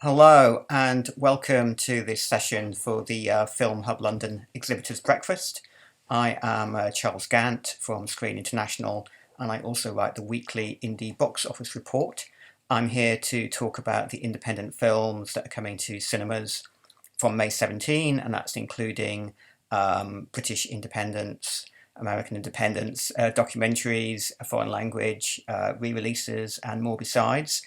Hello and welcome to this session for the Film Hub London Exhibitors Breakfast. I am Charles Gant from Screen International, and I also write the weekly Indie Box Office Report. I'm here to talk about the independent films that are coming to cinemas from May 17, and that's including British independents, American independents, documentaries, foreign language, re-releases, and more besides.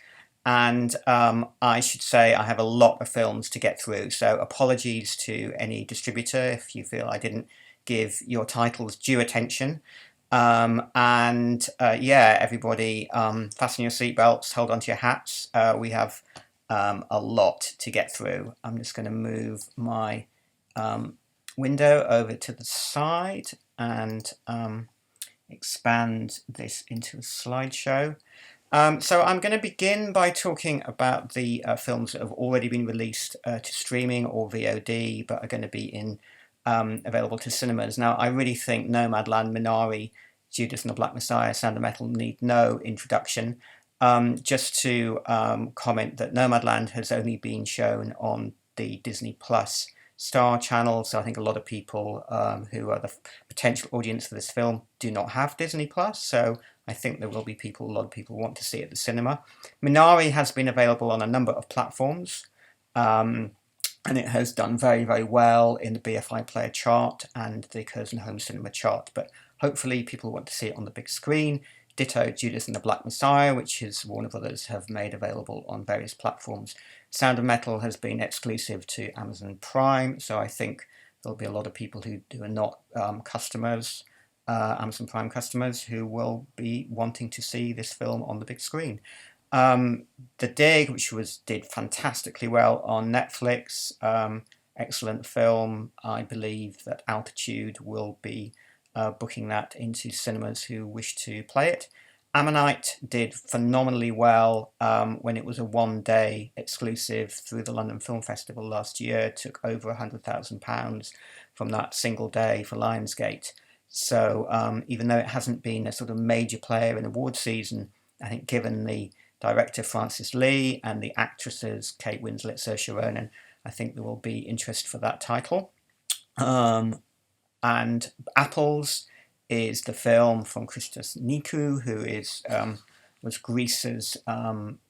And I should say I have a lot of films to get through, so apologies to any distributor if you feel I didn't give your titles due attention. Yeah, everybody, fasten your seatbelts, hold on to your hats. We have a lot to get through. I'm just going to move my window over to the side and expand this into a slideshow. So I'm going to begin by talking about the films that have already been released to streaming or VOD, but are going to be available to cinemas. Now, I really think Nomadland, Minari, Judas and the Black Messiah, Sound of Metal need no introduction. Just to comment that Nomadland has only been shown on the Disney Plus Star channel, so I think a lot of people who are the potential audience for this film do not have Disney Plus, so I think there will be a lot of people want to see it at the cinema. Minari has been available on a number of platforms, and it has done very, very well in the BFI Player chart and the Curzon Home Cinema chart, but hopefully people want to see it on the big screen. Ditto Judas and the Black Messiah, which is Warner Brothers have made available on various platforms. Sound of Metal has been exclusive to Amazon Prime, so I think there'll be a lot of people who are not customers, Amazon Prime customers, who will be wanting to see this film on the big screen. The Dig, which did fantastically well on Netflix, excellent film. I believe that Altitude will be booking that into cinemas who wish to play it. Ammonite did phenomenally well when it was a one-day exclusive through the London Film Festival last year. It took over £100,000 from that single day for Lionsgate. So even though it hasn't been a sort of major player in award season, I think given the director Francis Lee and the actresses Kate Winslet, Saoirse Ronan, I think there will be interest for that title. And Apples is the film from Christos Nikou, who was Greece's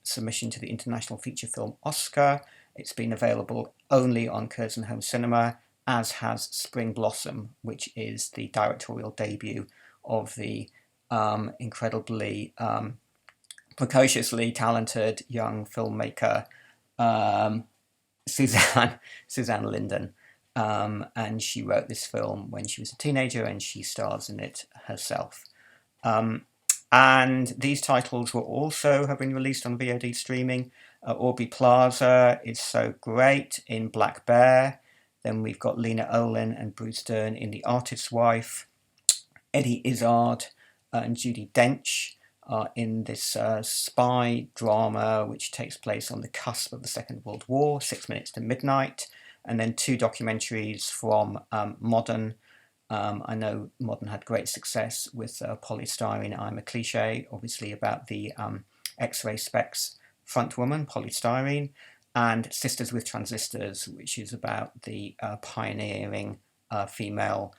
submission to the International Feature Film Oscar. It's been available only on Curzon Home Cinema, as has Spring Blossom, which is the directorial debut of the incredibly precociously talented young filmmaker Suzanne Linden. And she wrote this film when she was a teenager, and she stars in it herself. And these titles will also have been released on VOD streaming. Aubrey Plaza is So Great in Black Bear. Then we've got Lena Olin and Bruce Dern in The Artist's Wife. Eddie Izzard and Judi Dench are in this spy drama which takes place on the cusp of the Second World War, 6 Minutes to Midnight. And then two documentaries from Modern. I know Modern had great success with Polystyrene, I'm a Cliche, obviously about the X-Ray Specs frontwoman, Polystyrene, and Sisters with Transistors, which is about the pioneering female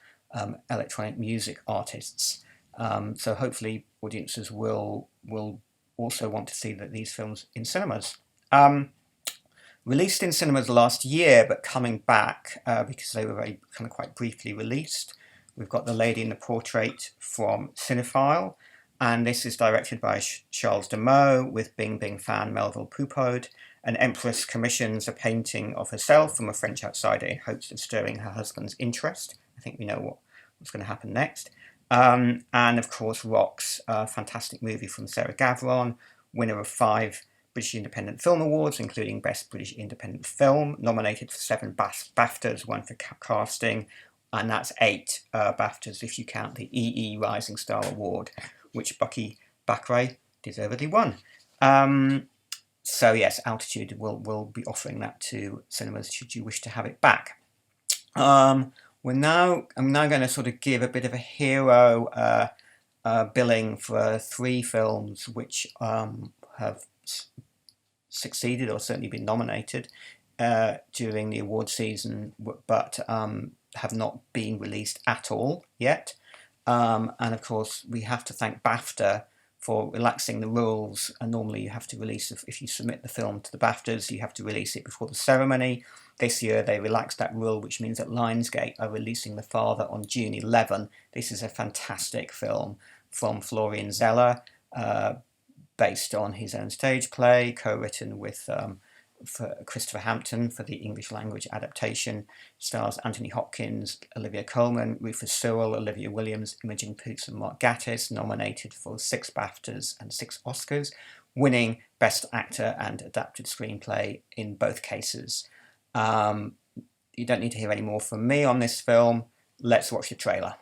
electronic music artists. So hopefully audiences will also want to see these films in cinemas. Released in cinemas last year, but coming back because they were quite briefly released. We've got The Lady in the Portrait from Cinephile, and this is directed by Charles Demeaux with Bing Bing fan Melville Poupeau. An empress commissions a painting of herself from a French outsider in hopes of stirring her husband's interest. I think we know what's going to happen next. And of course, Rocks, a fantastic movie from Sarah Gavron, winner of 5 British Independent Film Awards, including Best British Independent Film, nominated for 7 BAFTAs, 1 for casting, and that's 8 BAFTAs if you count the EE Rising Star Award, which Bucky Bakray deservedly won. So yes, Altitude will be offering that to cinemas should you wish to have it back. I'm now going to sort of give a bit of a hero billing for 3 films which have succeeded or certainly been nominated during the award season, but have not been released at all yet. And of course, we have to thank BAFTA for relaxing the rules. And normally you have to release, if you submit the film to the BAFTAs, you have to release it before the ceremony. This year they relaxed that rule, which means that Lionsgate are releasing The Father on June 11. This is a fantastic film from Florian Zeller, based on his own stage play, co-written with for Christopher Hampton for the English language adaptation. Stars Anthony Hopkins, Olivia Colman, Rufus Sewell, Olivia Williams, Imogen Poots and Mark Gatiss, nominated for 6 BAFTAs and 6 Oscars, winning Best Actor and Adapted Screenplay in both cases. You don't need to hear any more from me on this film. Let's watch the trailer.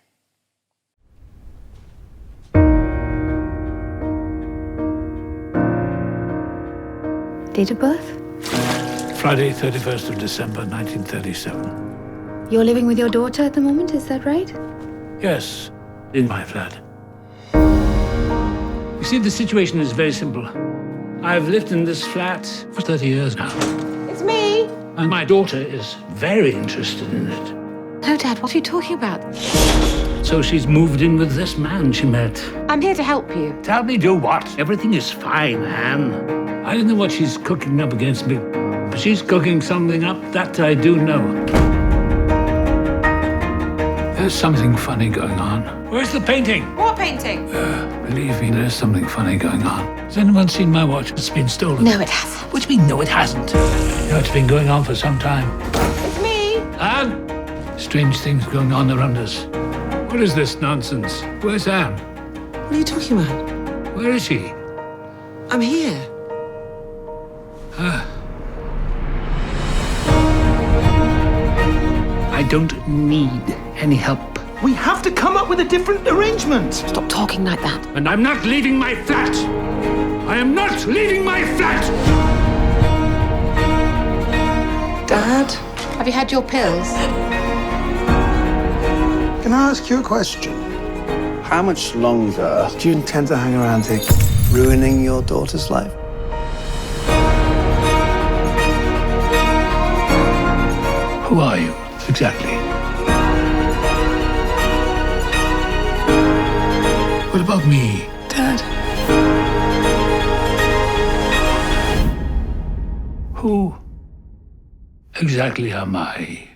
Date of birth? Friday, 31st of December, 1937. You're living with your daughter at the moment, is that right? Yes, in my flat. You see, the situation is very simple. I've lived in this flat for 30 years now. It's me! And my daughter is very interested in it. No, Dad, what are you talking about? So she's moved in with this man she met. I'm here to help you. Tell me, do what? Everything is fine, Anne. I don't know what she's cooking up against me, but she's cooking something up, that I do know. There's something funny going on. Where's the painting? What painting? Believe me, there's something funny going on. Has anyone seen my watch? It's been stolen. No, it hasn't. What do you mean, no, it hasn't? You know, it's been going on for some time. It's me! Anne! Strange things going on around us. What is this nonsense? Where's Anne? What are you talking about? Where is she? I'm here. I don't need any help. We have to come up with a different arrangement. Stop talking like that. And I'm not leaving my flat! I am not leaving my flat! Dad? Have you had your pills? Can I ask you a question? How much longer do you intend to hang around here, ruining your daughter's life? Who are you, exactly? What about me? Dad? Who exactly am I?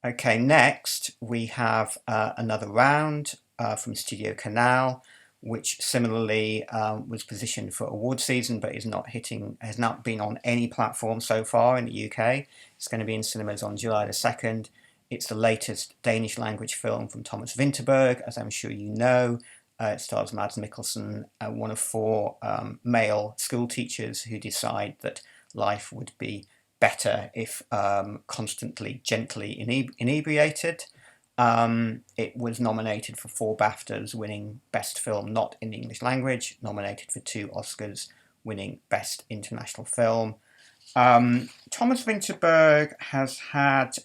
Okay, next we have another round from Studio Canal, which similarly was positioned for award season, but has not been on any platform so far in the UK. It's going to be in cinemas on July the 2nd. It's the latest Danish language film from Thomas Vinterberg, as I'm sure you know. It stars Mads Mikkelsen, one of 4 male school teachers who decide that life would be better if constantly, gently inebriated. It was nominated for 4 BAFTAs, winning Best Film Not in the English Language, nominated for 2 Oscars, winning Best International Film. Thomas Vinterberg has had,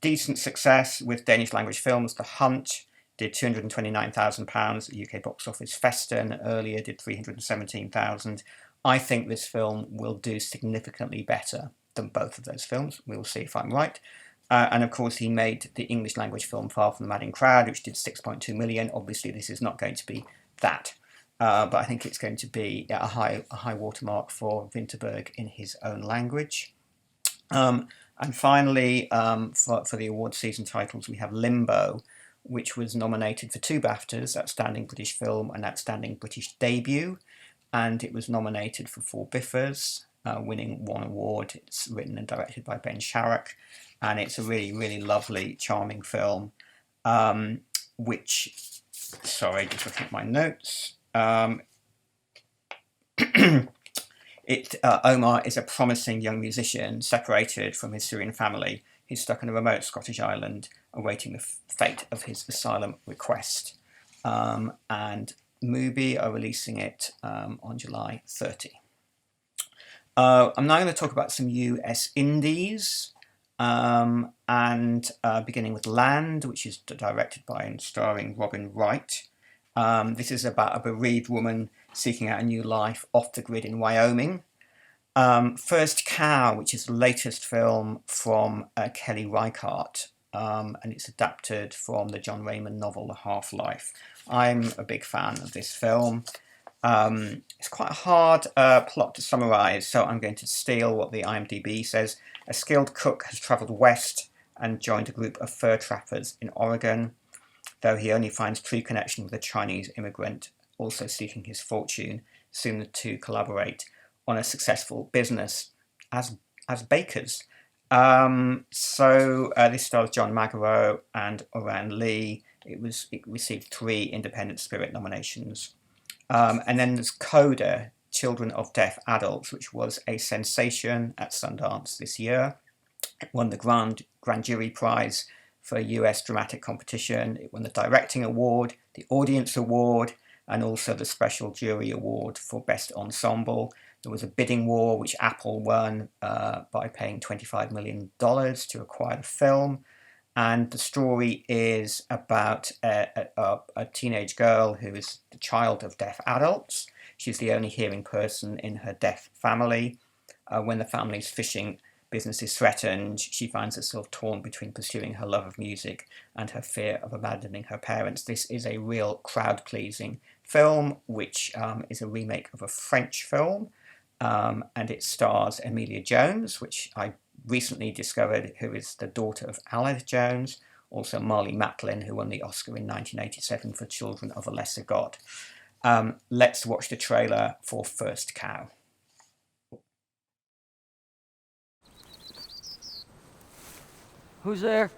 decent success with Danish language films. The Hunt did £229,000 at UK box office. Festen earlier did £317,000. I think this film will do significantly better than both of those films. We will see if I'm right. And of course, he made the English language film Far from the Madding Crowd, which did 6.2 million. Obviously, this is not going to be that. But I think it's going to be a high watermark for Vinterberg in his own language. And finally, for the award season titles, we have Limbo, which was nominated for 2 BAFTAs, Outstanding British Film and Outstanding British Debut. And it was nominated for 4 BIFAs, winning 1 award. It's written and directed by Ben Sharrock, and it's a really, really lovely, charming film, sorry, just looking at my notes. Omar is a promising young musician separated from his Syrian family. He's stuck on a remote Scottish island awaiting the fate of his asylum request. And Mubi are releasing it on July 30. I'm now going to talk about some US indies. and beginning with Land, which is directed by and starring Robin Wright. This is about a bereaved woman seeking out a new life off the grid in Wyoming. First Cow, which is the latest film from Kelly Reichardt, and it's adapted from the John Raymond novel The Half-Life. I'm a big fan of this film. It's quite a hard plot to summarise, so I'm going to steal what the IMDb says. A skilled cook has travelled west and joined a group of fur trappers in Oregon, though he only finds true connection with a Chinese immigrant also seeking his fortune. Soon the two collaborate on a successful business as bakers. This stars John Magaro and Oran Lee. It received 3 Independent Spirit nominations. And then there's Coda, Children of Deaf Adults, which was a sensation at Sundance this year. It won the Grand Jury Prize for US Dramatic Competition. It won the Directing Award, the Audience Award, and also the Special Jury Award for Best Ensemble. There was a bidding war which Apple won by paying $25 million to acquire the film. And the story is about a teenage girl who is the child of deaf adults. She's the only hearing person in her deaf family. When the family's fishing business is threatened, she finds herself torn between pursuing her love of music and her fear of abandoning her parents. This is a real crowd-pleasing film, which is a remake of a French film, and it stars Emilia Jones, which I recently discovered, who is the daughter of Alice Jones, also Marlee Matlin, who won the Oscar in 1987 for Children of a Lesser God. Let's watch the trailer for First Cow. Who's there?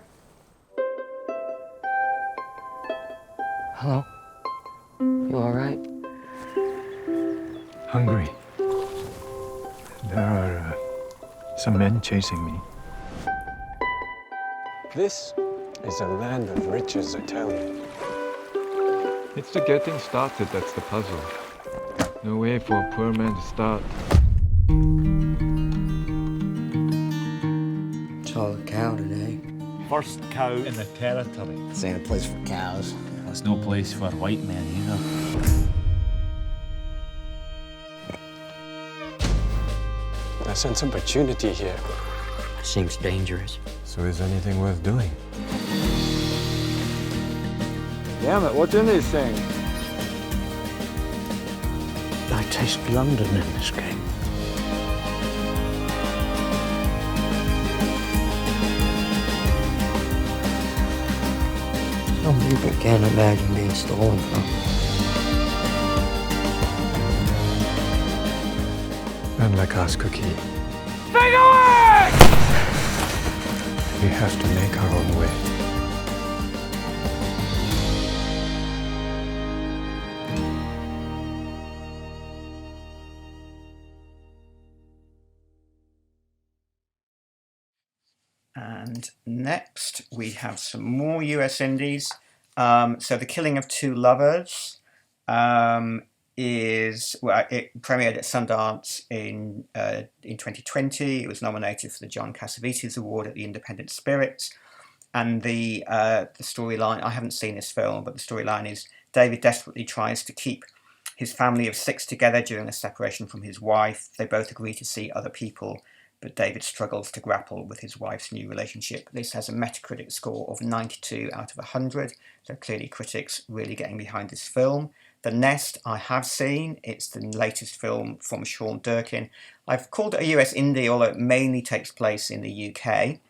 Hello? You all right? Hungry. There are some men chasing me. This is a land of riches, I tell you. It's the getting started that's the puzzle. No way for a poor man to start. Saw the cow today. First cow in the territory. This ain't a place for cows. Well, it's no place for white men either. I sense opportunity here. Seems dangerous. So is anything worth doing? Damn it, what's in these things? I taste London in this game. Some people can't imagine being stolen from. And like us, Cookie. Take away! We have to make our own way. And next we have some more US indies. So The Killing of Two Lovers it premiered at Sundance in 2020. It was nominated for the John Cassavetes Award at the Independent Spirits. And the storyline, I haven't seen this film, but the storyline is David desperately tries to keep his family of 6 together during a separation from his wife. They both agree to see other people, but David struggles to grapple with his wife's new relationship. This has a Metacritic score of 92 out of 100, so clearly critics really getting behind this film. The Nest I have seen. It's the latest film from Sean Durkin. I've called it a US indie, although it mainly takes place in the UK.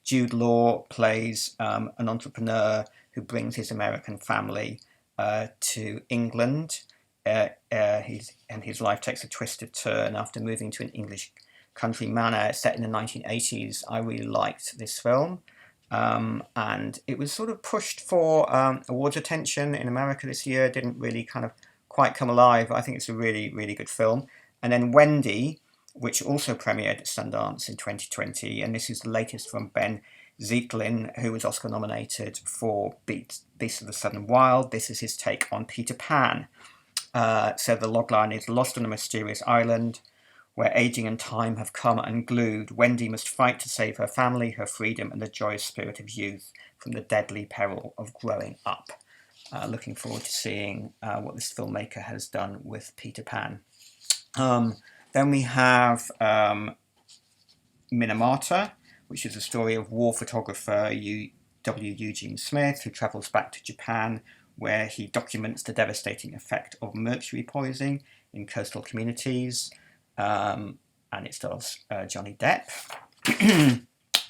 Jude Law plays an entrepreneur who brings his American family to England. His life takes a twisted turn after moving to an English country manor set in the 1980s. I really liked this film. And it was sort of pushed for awards attention in America this year. Didn't really kind of quite come alive. I think it's a really, really good film. And then Wendy, which also premiered at Sundance in 2020. And this is the latest from Ben Zeitlin, who was Oscar nominated for Beasts of the Southern Wild. This is his take on Peter Pan. So the logline is: lost on a mysterious island, Where aging and time have come unglued, Wendy must fight to save her family, her freedom, and the joyous spirit of youth from the deadly peril of growing up. Looking forward to seeing what this filmmaker has done with Peter Pan. Then we have Minamata, which is a story of war photographer W. Eugene Smith, who travels back to Japan, where he documents the devastating effect of mercury poisoning in coastal communities. And it stars Johnny Depp.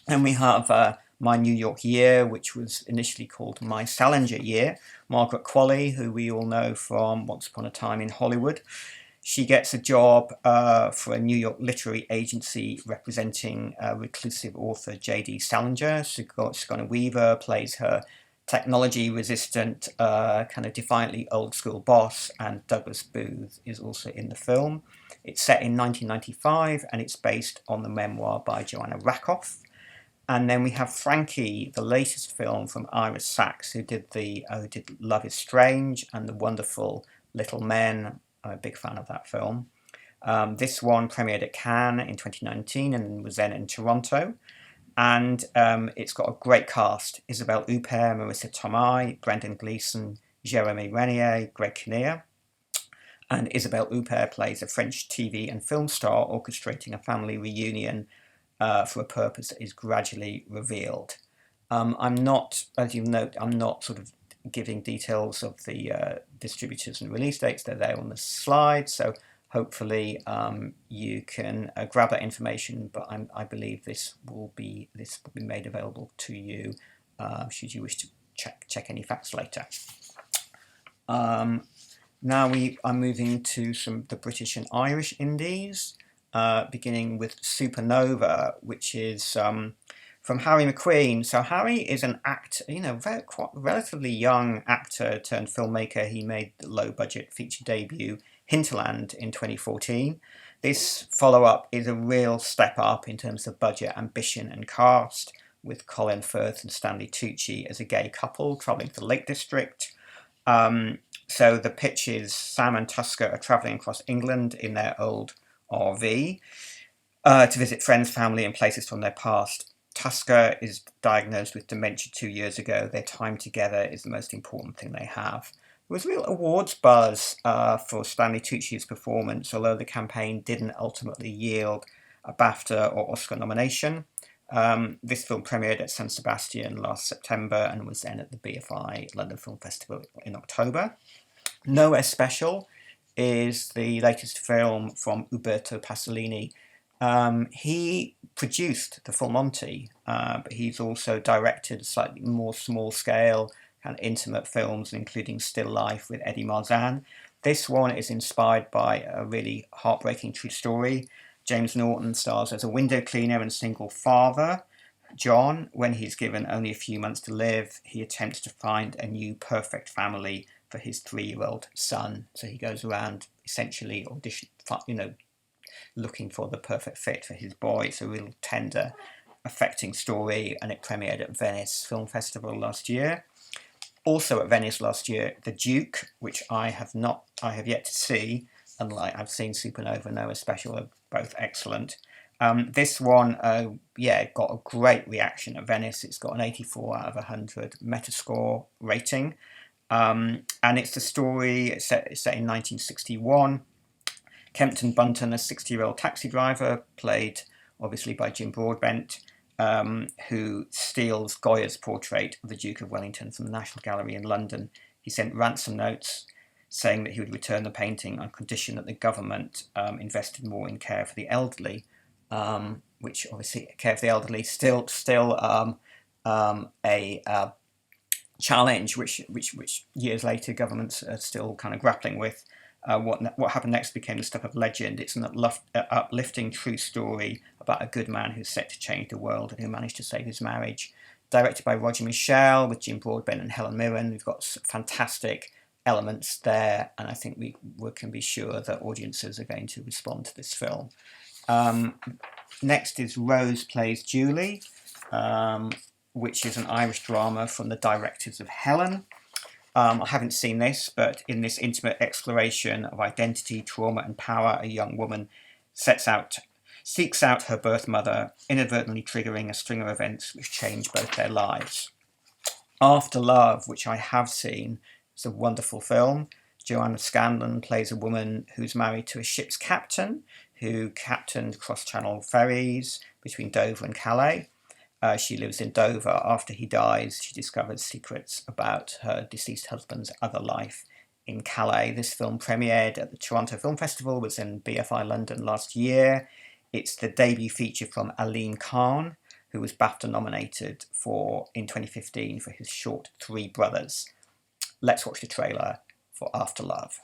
And we have My New York Year, which was initially called My Salinger Year. Margaret Qualley, who we all know from Once Upon a Time in Hollywood. She gets a job for a New York literary agency representing reclusive author J.D. Salinger. Sigourney Weaver plays her technology-resistant, kind of defiantly old-school boss, and Douglas Booth is also in the film. It's set in 1995, and it's based on the memoir by Joanna Rakoff. And then we have Frankie, the latest film from Iris Sachs, who did Love is Strange and The Wonderful Little Men. I'm a big fan of that film. This one premiered at Cannes in 2019 and was then in Toronto. And it's got a great cast: Isabelle Huppert, Marissa Tomei, Brendan Gleeson, Jeremy Renier, Greg Kinnear. And Isabelle Huppert plays a French TV and film star orchestrating a family reunion for a purpose that is gradually revealed. I'm not, as you note, I'm not sort of giving details of the distributors and release dates. They're there on the slide, so hopefully you can grab that information, but I believe this will be made available to you should you wish to check any facts later. Now we are moving to some of the British and Irish indies, beginning with Supernova, which is from Harry McQueen. So Harry is an actor, relatively young actor turned filmmaker. He made the low-budget feature debut Hinterland in 2014. This follow-up is a real step up in terms of budget, ambition and cast, with Colin Firth and Stanley Tucci as a gay couple travelling to the Lake District. So the pitch is Sam and Tusker are travelling across England in their old RV to visit friends, family and places from their past. Tusker is diagnosed with dementia 2 years ago. Their time together is the most important thing they have. There was real awards buzz for Stanley Tucci's performance, although the campaign didn't ultimately yield a BAFTA or Oscar nomination. This film premiered at San Sebastian last September and was then at the BFI London Film Festival in October. Nowhere Special is the latest film from Uberto Pasolini. He produced the full Monty, but he's also directed slightly more small-scale, kind of intimate films, including Still Life with Eddie Marzan. This one is inspired by a really heartbreaking true story. James Norton stars as a window cleaner and single father. John, when he's given only a few months to live, he attempts to find a new perfect family for his 3-year-old son. So he goes around essentially looking for the perfect fit for his boy. It's a real tender, affecting story, and it premiered at Venice Film Festival last year. Also at Venice last year, The Duke, which I have yet to see. Unlike I've seen Supernova and Nowhere Special, are both excellent. This one, got a great reaction at Venice. It's got an 84 out of 100 Metascore rating. And it's the story, it's set in 1961. Kempton Bunton, a 60-year-old taxi driver, played obviously by Jim Broadbent, who steals Goya's portrait of the Duke of Wellington from the National Gallery in London. He sent ransom notes saying that he would return the painting on condition that the government invested more in care for the elderly, which obviously care for the elderly still a challenge which years later governments are still kind of grappling with. What happened next became the stuff of legend. It's an uplifting true story about a good man who's set to change the world and who managed to save his marriage. Directed by Roger Michell with Jim Broadbent and Helen Mirren. We've got fantastic elements there, and I think we can be sure that audiences are going to respond to this film. Next is Rose Plays Julie, which is an Irish drama from the directors of Helen. I haven't seen this, but in this intimate exploration of identity, trauma and power, a young woman seeks out her birth mother, inadvertently triggering a string of events which change both their lives. After Love, which I have seen, is a wonderful film. Joanna Scanlon plays a woman who's married to a ship's captain who captained cross-channel ferries between Dover and Calais. She lives in Dover. After he dies, she discovers secrets about her deceased husband's other life in Calais. This film premiered at the Toronto Film Festival, was in BFI London last year. It's the debut feature from Alim Khan, who was BAFTA nominated in 2015 for his short Three Brothers. Let's watch the trailer for After Love.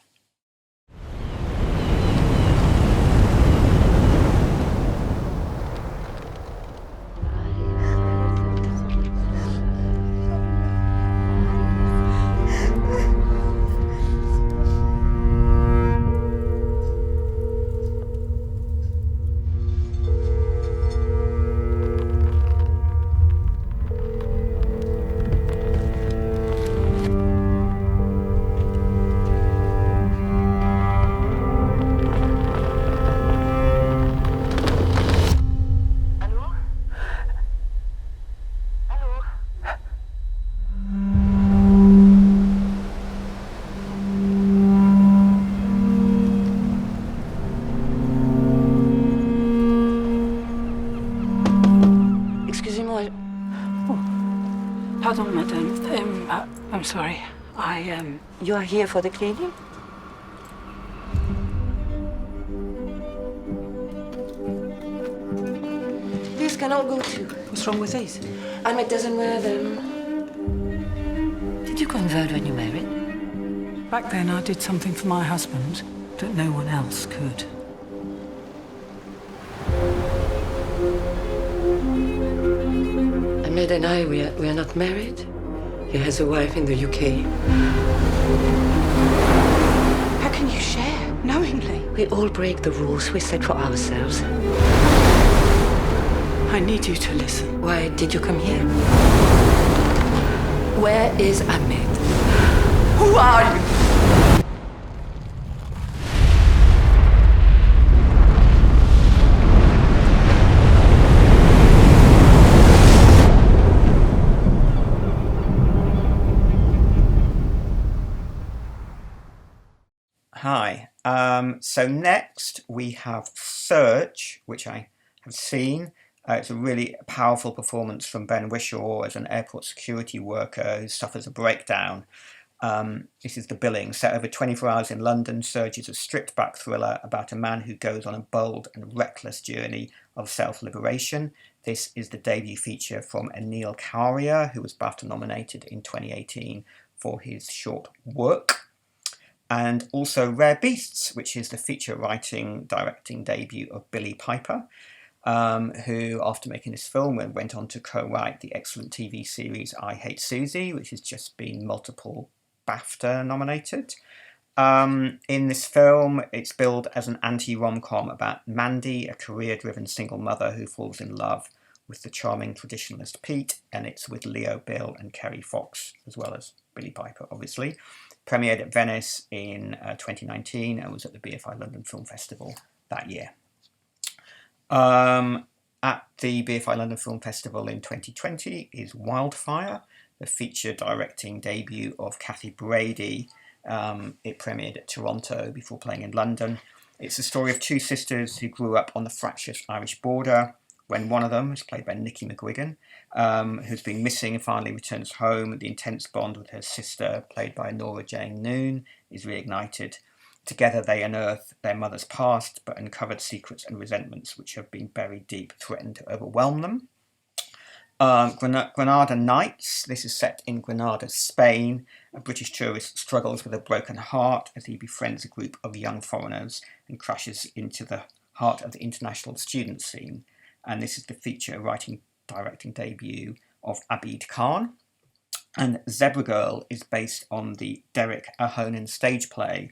Pardon, madame. I'm sorry. You are here for the cleaning? These can all go too. What's wrong with these? Ahmed doesn't wear them. Did you convert when you married? Back then, I did something for my husband that no one else could. Ahmed and I, we are not married. He has a wife in the UK. How can you share knowingly? We all break the rules we set for ourselves. I need you to listen. Why did you come here? Where is Ahmed? Who are you? Hi. So next we have Search, which I have seen. It's a really powerful performance from Ben Whishaw as an airport security worker who suffers a breakdown. This is the billing. Set over 24 hours in London, Surge is a stripped-back thriller about a man who goes on a bold and reckless journey of self-liberation. This is the debut feature from Anil Karia, who was BAFTA nominated in 2018 for his short Work. And also Rare Beasts, which is the feature directing debut of Billy Piper, who, after making this film, went on to co-write the excellent TV series I Hate Susie, which has just been multiple BAFTA nominated. In this film, it's billed as an anti-rom-com about Mandy, a career-driven single mother who falls in love with the charming traditionalist Pete, and it's with Leo, Bill and Kerry Fox, as well as Billy Piper, obviously. Premiered at Venice in 2019 and was at the BFI London Film Festival that year. At the BFI London Film Festival in 2020 is Wildfire, the feature directing debut of Kathy Brady. It premiered at Toronto before playing in London. It's the story of two sisters who grew up on the fractious Irish border. When one of them, is played by Nicky McGuigan, who's been missing and finally returns home, the intense bond with her sister, played by Nora Jane Noon, is reignited. Together they unearth their mother's past, but uncovered secrets and resentments which have been buried deep, threaten to overwhelm them. Granada Nights. This is set in Granada, Spain. A British tourist struggles with a broken heart as he befriends a group of young foreigners and crashes into the heart of the international student scene. And this is the feature directing debut of Abid Khan. And Zebra Girl is based on the Derek Ahonen stage play.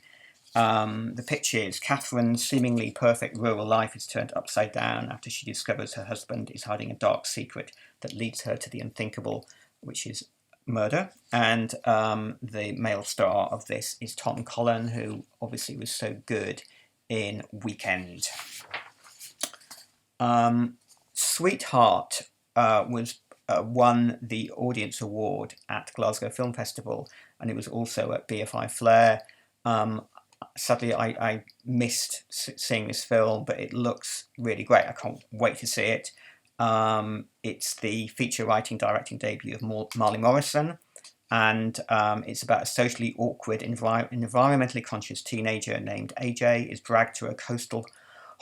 The pitch is Catherine's seemingly perfect rural life is turned upside down after she discovers her husband is hiding a dark secret that leads her to the unthinkable, which is murder. And the male star of this is Tom Cullen, who obviously was so good in Weekend. Sweetheart was won the Audience Award at Glasgow Film Festival, and it was also at BFI Flare. Sadly, I missed seeing this film, but it looks really great. I can't wait to see it. It's the feature writing, directing debut of Marley Morrison, and it's about a socially awkward, environmentally conscious teenager named AJ is dragged to a coastal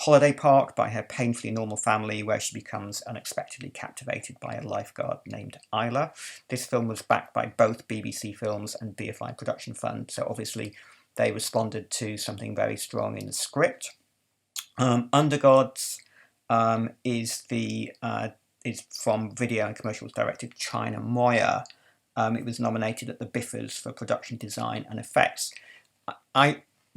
holiday park by her painfully normal family, where she becomes unexpectedly captivated by a lifeguard named Isla. This film was backed by both BBC Films and BFI Production Fund, so obviously they responded to something very strong in the script. Undergods is from video and commercials director China Moya. It was nominated at the BIFAs for production design and effects.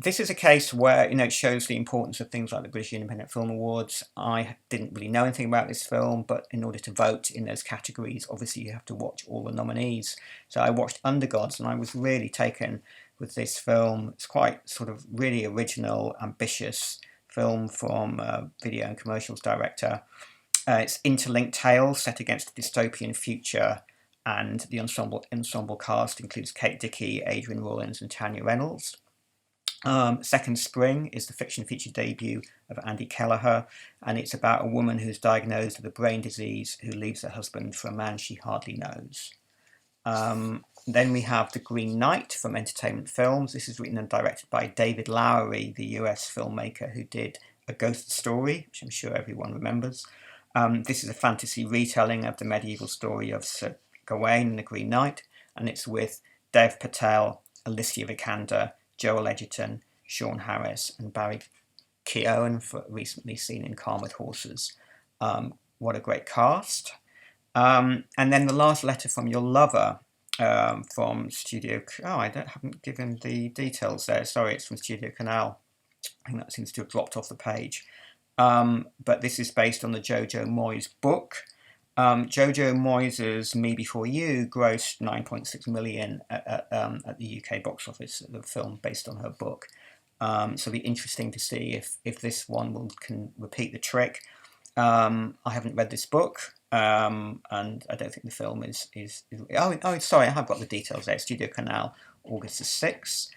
This is a case where, it shows the importance of things like the British Independent Film Awards. I didn't really know anything about this film, but in order to vote in those categories, obviously you have to watch all the nominees. So I watched Undergods, and I was really taken with this film. It's quite sort of really original, ambitious film from video and commercials director. It's interlinked tales set against a dystopian future, and the ensemble cast includes Kate Dickie, Adrian Rawlins, and Tanya Reynolds. Second Spring is the fiction feature debut of Andy Kelleher, and it's about a woman who's diagnosed with a brain disease who leaves her husband for a man she hardly knows. Then we have The Green Knight from Entertainment Films. This is written and directed by David Lowery, the US filmmaker who did A Ghost Story, which I'm sure everyone remembers. This is a fantasy retelling of the medieval story of Sir Gawain and the Green Knight, and it's with Dev Patel, Alicia Vikander, Joel Edgerton, Sean Harris, and Barry Keoghan, recently seen in Calm with Horses. What a great cast. And then The Last Letter from Your Lover from Studio... I haven't given the details there. Sorry, it's from Studio Canal. I think that seems to have dropped off the page. But this is based on the Jojo Moyes book. Jojo Moyes' Me Before You grossed 9.6 million at the UK box office, the film based on her book. So it'll be interesting to see if this one can repeat the trick. I haven't read this book, and I don't think the film is... sorry, I have got the details there. Studio Canal, August the 6th.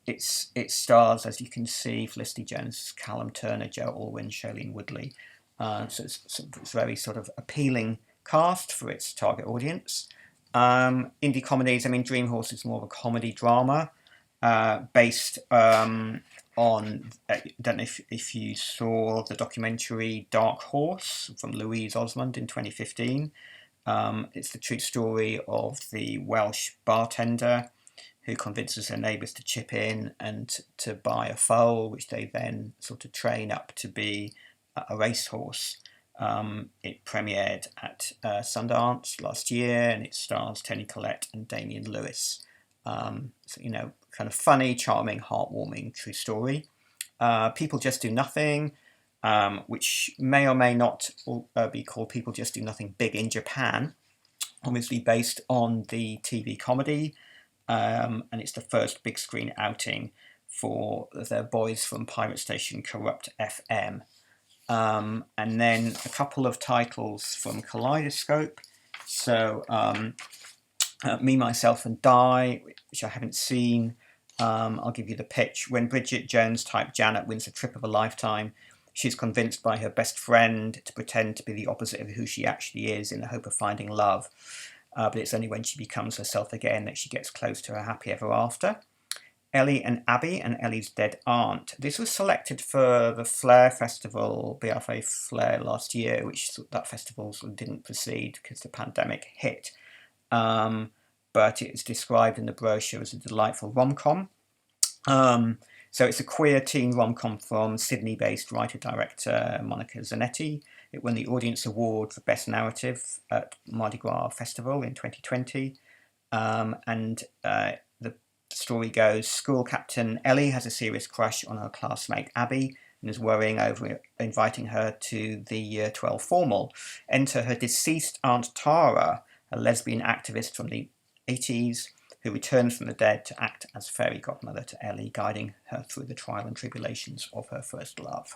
It stars, as you can see, Felicity Jones, Callum Turner, Joe Alwyn, Shailene Woodley. So it's very sort of appealing cast for its target audience. Indie comedies, Dream Horse is more of a comedy drama based on, I don't know if you saw the documentary Dark Horse from Louise Osmond in 2015. It's the true story of the Welsh bartender who convinces her neighbours to chip in and to buy a foal, which they then sort of train up to be a racehorse. It premiered at Sundance last year, and it stars Toni Collette and Damian Lewis. Kind of funny, charming, heartwarming, true story. People Just Do Nothing, which may or may not be called People Just Do Nothing Big in Japan, obviously based on the TV comedy, and it's the first big screen outing for their boys from pirate station Corrupt FM. And then a couple of titles from Kaleidoscope. So Me, Myself and Die, which I haven't seen. I'll give you the pitch. When Bridget Jones-type Janet wins the trip of a lifetime, she's convinced by her best friend to pretend to be the opposite of who she actually is in the hope of finding love. But it's only when she becomes herself again that she gets close to her happy ever after. Ellie and Abby and Ellie's Dead Aunt. This was selected for the Flare Festival, BFI Flare last year, which that festival sort of didn't proceed because the pandemic hit. But it's described in the brochure as a delightful rom-com. So it's a queer teen rom-com from Sydney-based writer-director Monica Zanetti. It won the Audience Award for Best Narrative at Mardi Gras Festival in 2020. The story goes, school captain Ellie has a serious crush on her classmate Abby and is worrying over inviting her to the Year 12 formal. Enter her deceased Aunt Tara, a lesbian activist from the 80s who returns from the dead to act as fairy godmother to Ellie, guiding her through the trial and tribulations of her first love.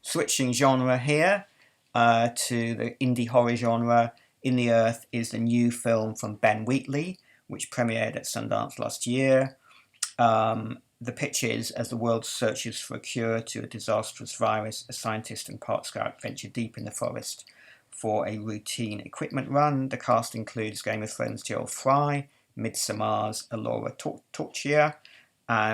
Switching genre here to the indie horror genre, In the Earth is the new film from Ben Wheatley, which premiered at Sundance last year. The pitch is, as the world searches for a cure to a disastrous virus, a scientist and park scout venture deep in the forest for a routine equipment run. The cast includes Game of Thrones Joel Fry, Midsommar's Alora Torchia,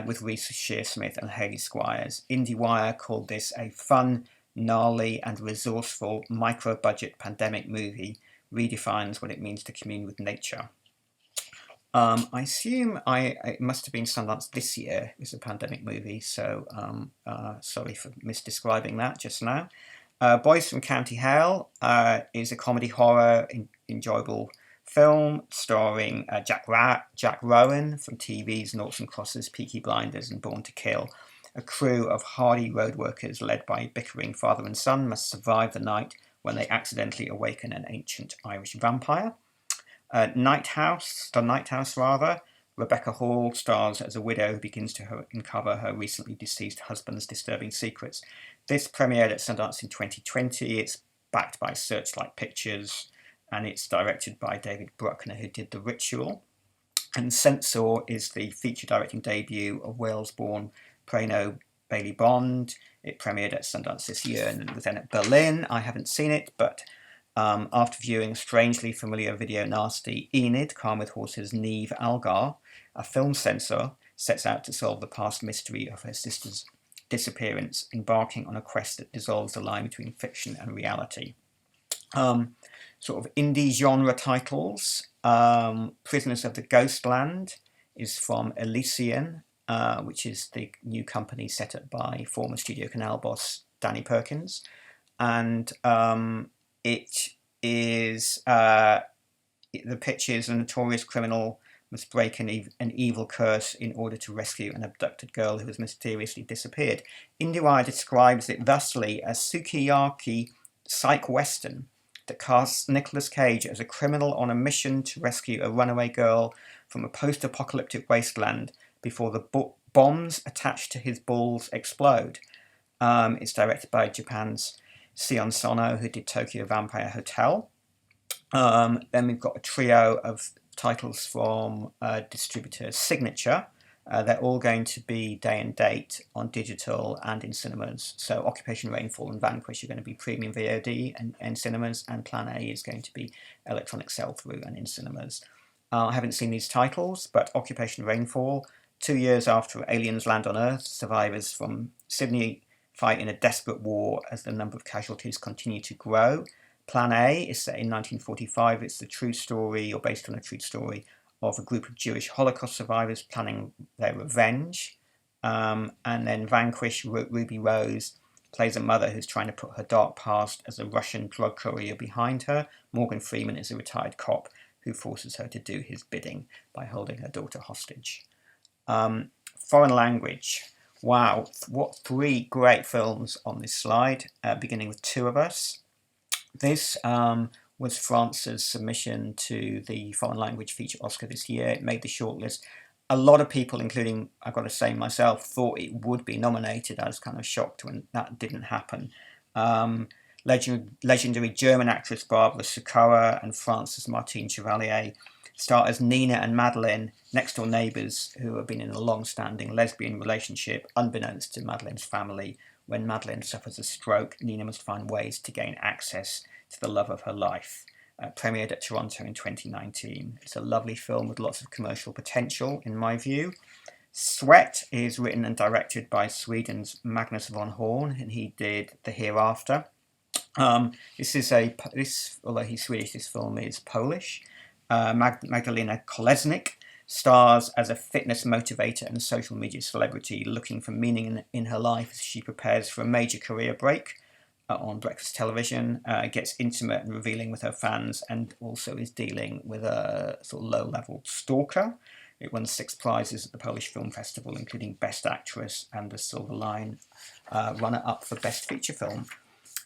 with Reese Shearsmith and Hayley Squires. IndieWire called this a fun, gnarly and resourceful micro-budget pandemic movie, redefines what it means to commune with nature. I assume it must have been Sundance this year. It's a pandemic movie, so sorry for misdescribing that just now. Boys from County Hell is a comedy horror enjoyable film starring Jack Rowan from TV's Noughts and Crosses, Peaky Blinders and Born to Kill. A crew of hardy road workers led by a bickering father and son must survive the night when they accidentally awaken an ancient Irish vampire. The Night House, Rebecca Hall stars as a widow who begins to uncover her recently deceased husband's disturbing secrets. This premiered at Sundance in 2020. It's backed by Searchlight Pictures, and it's directed by David Bruckner, who did The Ritual. And Censor is the feature directing debut of Wales-born Prano Bailey Bond. It premiered at Sundance this year and was then at Berlin. I haven't seen it, but after viewing strangely familiar video nasty Enid, Calm with Horses' Neve Algar, a film censor sets out to solve the past mystery of her sister's disappearance, embarking on a quest that dissolves the line between fiction and reality. Sort of indie genre titles. Prisoners of the Ghostland is from Elysian, which is the new company set up by former Studio Canal boss Danny Perkins. And it is, the pitch is a notorious criminal must break an evil curse in order to rescue an abducted girl who has mysteriously disappeared. IndieWire describes it thusly as sukiyaki psych western that casts Nicolas Cage as a criminal on a mission to rescue a runaway girl from a post-apocalyptic wasteland before the bombs attached to his balls explode. It's directed by Japan's Sion Sono, who did Tokyo Vampire Hotel. Then we've got a trio of titles from distributor Signature. They're all going to be day and date on digital and in cinemas. So Occupation Rainfall and Vanquish are going to be premium VOD and cinemas, and Plan A is going to be electronic sell-through and in cinemas. I haven't seen these titles, but Occupation Rainfall, 2 years after aliens land on Earth, survivors from Sydney fight in a desperate war as the number of casualties continue to grow. Plan A is set in 1945. It's the true story, or based on a true story, of a group of Jewish Holocaust survivors planning their revenge. And then Vanquish, Ruby Rose, plays a mother who's trying to put her dark past as a Russian drug courier behind her. Morgan Freeman is a retired cop who forces her to do his bidding by holding her daughter hostage. Foreign language. Wow, what 3 great films on this slide, beginning with Two of Us. This was France's submission to the Foreign Language Feature Oscar this year. It made the shortlist. A lot of people, including, I've got to say myself, thought it would be nominated. I was kind of shocked when that didn't happen. Legendary German actress Barbara Sukowa and France's Martine Chevalier star as Nina and Madeleine, next-door neighbours who have been in a long-standing lesbian relationship, unbeknownst to Madeleine's family. When Madeleine suffers a stroke, Nina must find ways to gain access to the love of her life. Premiered at Toronto in 2019. It's a lovely film with lots of commercial potential, in my view. Sweat is written and directed by Sweden's Magnus von Horn, and he did The Hereafter. Although he's Swedish, this film is Polish. Magdalena Kolesnik stars as a fitness motivator and social media celebrity looking for meaning in her life as she prepares for a major career break on breakfast television. Gets intimate and revealing with her fans, and also is dealing with a sort of low-level stalker. It won 6 prizes at the Polish Film Festival, including Best Actress and the Silver Lion runner-up for Best Feature Film.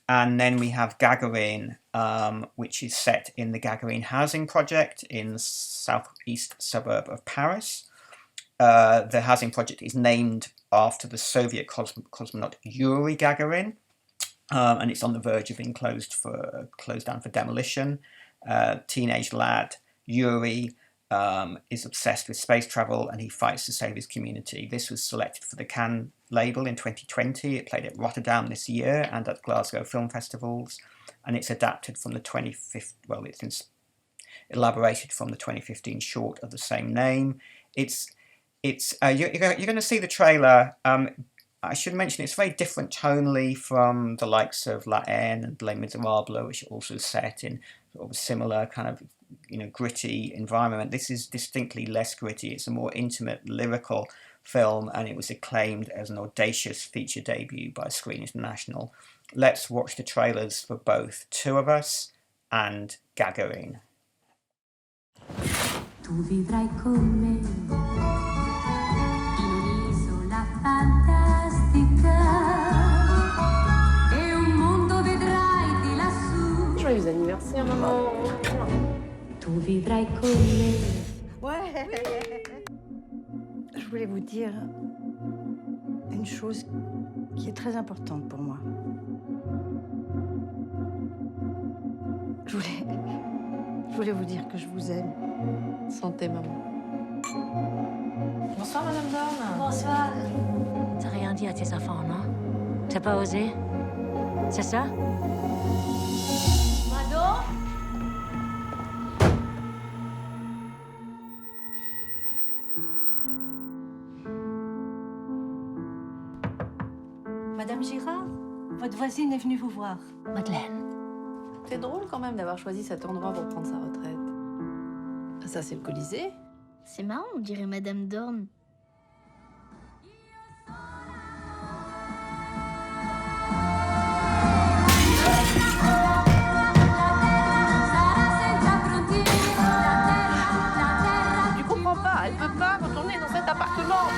And then we have Gagarin, which is set in the Gagarin housing project in the southeast suburb of Paris. The housing project is named after the Soviet cosmonaut Yuri Gagarin, and it's on the verge of being closed down for demolition. Teenage lad Yuri is obsessed with space travel, and he fights to save his community. This was selected for the Cannes label in 2020. It played at Rotterdam this year and at Glasgow film festivals, and it's adapted from the 2015. Well, it's elaborated from the 2015 short of the same name. You're going to see the trailer. I should mention it's very different tonally from the likes of La Haine and Les Miserables, which are also set in sort of a similar kind of gritty environment. This is distinctly less gritty. It's a more intimate, lyrical film, and it was acclaimed as an audacious feature debut by Screen International. Let's watch the trailers for both Two of Us and Gagarin. Tu vivrai con me in un'isola fantastica e un mondo vedrai di lassù. Joyeux anniversaire, maman. Tu vivrai con me. Ouais. Je voulais vous dire une chose qui est très importante pour moi. Je voulais vous dire que je vous aime. Santé, maman. Bonsoir, Madame Dorn. Bonsoir. T'as rien dit à tes enfants, non? T'as pas osé? C'est ça? Mado? Madame Girard, votre voisine est venue vous voir. Madeleine. C'est drôle quand même d'avoir choisi cet endroit pour prendre sa retraite. Ça, c'est le Colisée. C'est marrant, on dirait Madame Dorn. Tu comprends pas, elle peut pas retourner dans cet appartement.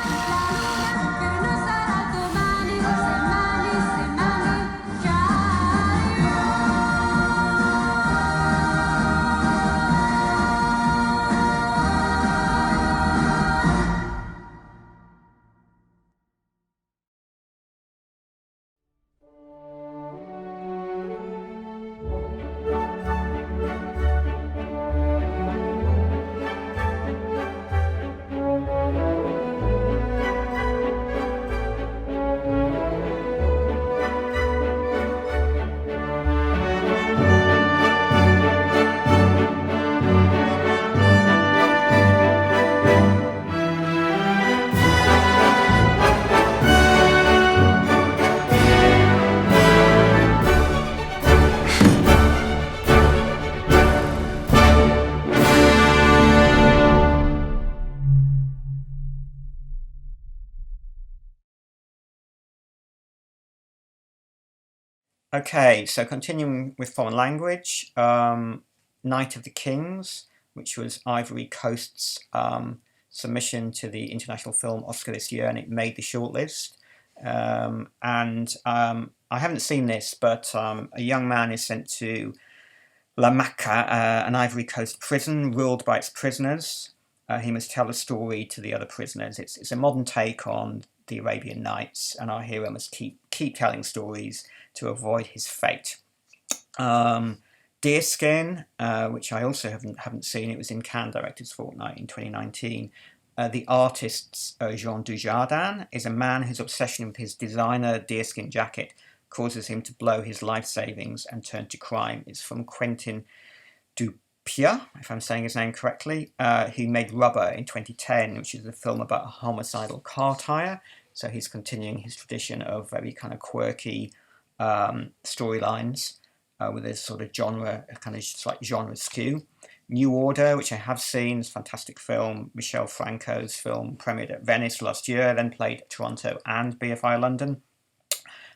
Okay, so continuing with foreign language, Night of the Kings, which was Ivory Coast's submission to the International Film Oscar this year, and it made the shortlist. I haven't seen this, but a young man is sent to La Maca, an Ivory Coast prison ruled by its prisoners. He must tell a story to the other prisoners. It's a modern take on the Arabian Nights, and our hero must keep telling stories to avoid his fate. Deerskin, which I also haven't seen. It was in Cannes Directors Fortnight in 2019. The artist Jean Dujardin is a man whose obsession with his designer deerskin jacket causes him to blow his life savings and turn to crime. It's from Quentin Dupieux, if I'm saying his name correctly. He made Rubber in 2010, which is a film about a homicidal car tyre. So he's continuing his tradition of very kind of quirky storylines with a sort of slight genre skew. New Order, which I have seen, is a fantastic film. Michel Franco's film premiered at Venice last year, then played at Toronto and BFI London.